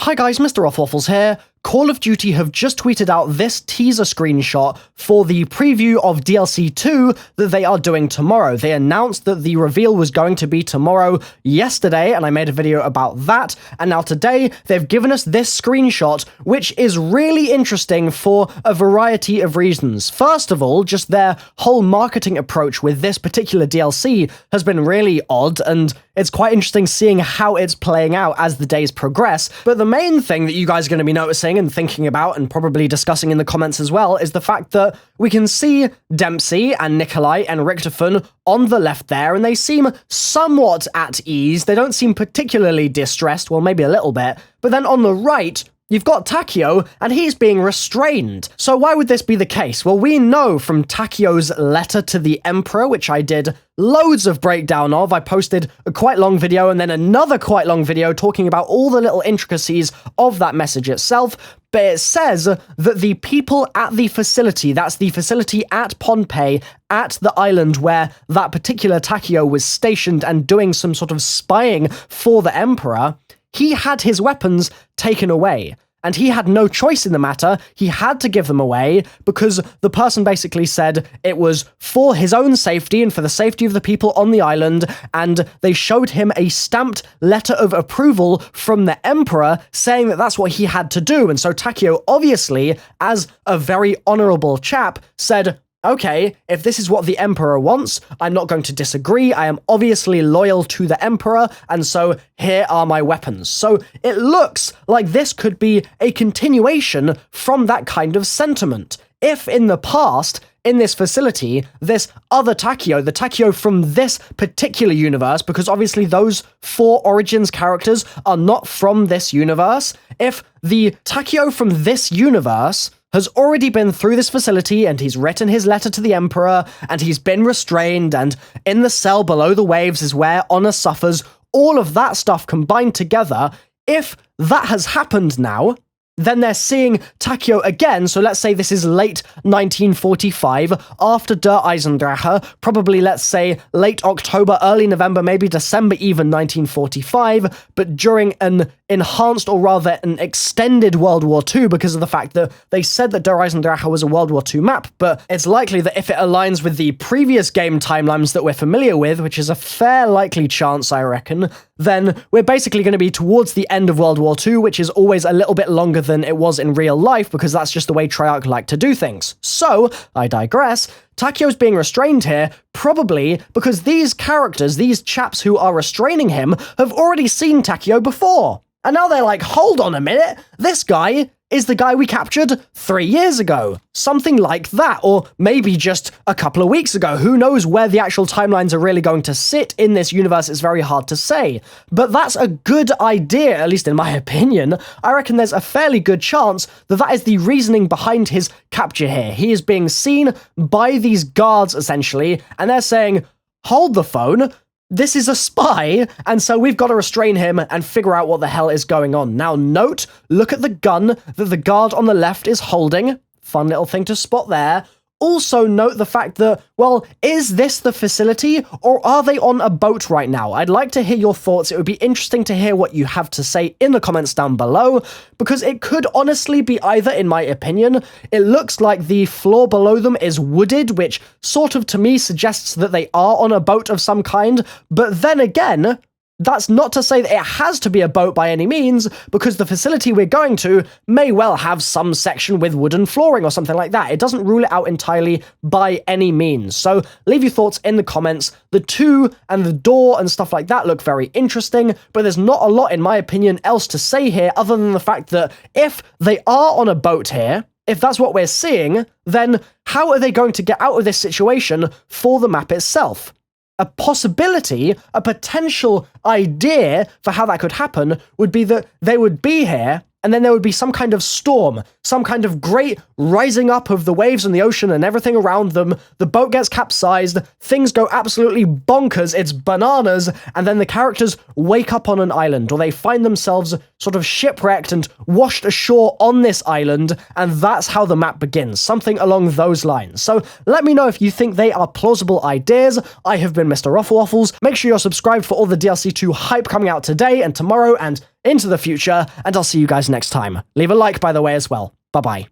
Hi guys, MrRoflWaffles here. Call of Duty have just tweeted out this teaser screenshot for the preview of DLC2 that they are doing tomorrow. They announced that the reveal was going to be tomorrow yesterday, and I made a video about that, and now today they've given us this screenshot, which is really interesting for a variety of reasons. First of all, just their whole marketing approach with this particular DLC has been really odd, and it's quite interesting seeing how it's playing out as the days progress. But the main thing that you guys are going to be noticing and thinking about and probably discussing in the comments as well is the fact that we can see Dempsey and Nikolai and Richtofen on the left there, and they seem somewhat at ease. They don't seem particularly distressed, well, maybe a little bit. But then on the right, you've got Takeo, and he's being restrained. So why would this be the case? Well, we know from Takeo's letter to the Emperor, which I did loads of breakdown of. I posted a quite long video and then another quite long video talking about all the little intricacies of that message itself. But it says that the people at the facility, that's the facility at Pohnpei, at the island where that particular Takeo was stationed and doing some sort of spying for the Emperor, he had his weapons taken away. And he had no choice in the matter. He had to give them away because the person basically said it was for his own safety and for the safety of the people on the island, and they showed him a stamped letter of approval from the Emperor saying that that's what he had to do. And so Takeo, obviously, as a very honorable chap, said, okay, if this is what the Emperor wants, I'm not going to disagree. I am obviously loyal to the Emperor, and so here are my weapons. So it looks like this could be a continuation from that kind of sentiment. If in the past, in this facility, this other Takeo, the Takeo from this particular universe, because obviously those 4 Origins characters are not from this universe, if the Takeo from this universe has already been through this facility and he's written his letter to the Emperor and he's been restrained and in the cell below the waves is where honor suffers, all of that stuff combined together, if that has happened now, then they're seeing Takeo again, so let's say this is late 1945, after Der Eisendrache, probably let's say late October, early November, maybe December even 1945, but during an enhanced, or rather an extended World War II, because of the fact that they said that Der Eisendrache was a World War II map, but it's likely that if it aligns with the previous game timelines that we're familiar with, which is a fair likely chance, I reckon, then we're basically going to be towards the end of World War II, which is always a little bit longer than it was in real life, because that's just the way Treyarch like to do things. So, I digress. Takeo's being restrained here, probably because these characters, these chaps who are restraining him, have already seen Takeo before. And now they're like, hold on a minute, this guy is the guy we captured 3 years ago. Something like that, or maybe just a couple of weeks ago. Who knows where the actual timelines are really going to sit in this universe, it's very hard to say. But that's a good idea, at least in my opinion. I reckon there's a fairly good chance that that is the reasoning behind his capture here. He is being seen by these guards, essentially, and they're saying, hold the phone, this is a spy, and so we've got to restrain him and figure out what the hell is going on. Now note, look at the gun that the guard on the left is holding. Fun little thing to spot there. Also note the fact that, well, is this the facility, or are they on a boat right now? I'd like to hear your thoughts. It would be interesting to hear what you have to say in the comments down below, because it could honestly be either, in my opinion. It looks like the floor below them is wooded, which sort of to me suggests that they are on a boat of some kind, but then again, that's not to say that it has to be a boat by any means, because the facility we're going to may well have some section with wooden flooring or something like that. It doesn't rule it out entirely by any means. So leave your thoughts in the comments. The 2 and the door and stuff like that look very interesting, but there's not a lot, in my opinion, else to say here other than the fact that if they are on a boat here, if that's what we're seeing, then how are they going to get out of this situation for the map itself? A possibility, a potential idea for how that could happen would be that they would be here and then there would be some kind of storm, some kind of great rising up of the waves in the ocean and everything around them. The boat gets capsized, things go absolutely bonkers, it's bananas, and then the characters wake up on an island, or they find themselves sort of shipwrecked and washed ashore on this island, and that's how the map begins, something along those lines. So let me know if you think they are plausible ideas. I have been MrRoflWaffles. Make sure you're subscribed for all the DLC2 hype coming out today and tomorrow, and into the future, and I'll see you guys next time. Leave a like, by the way, as well. Bye-bye.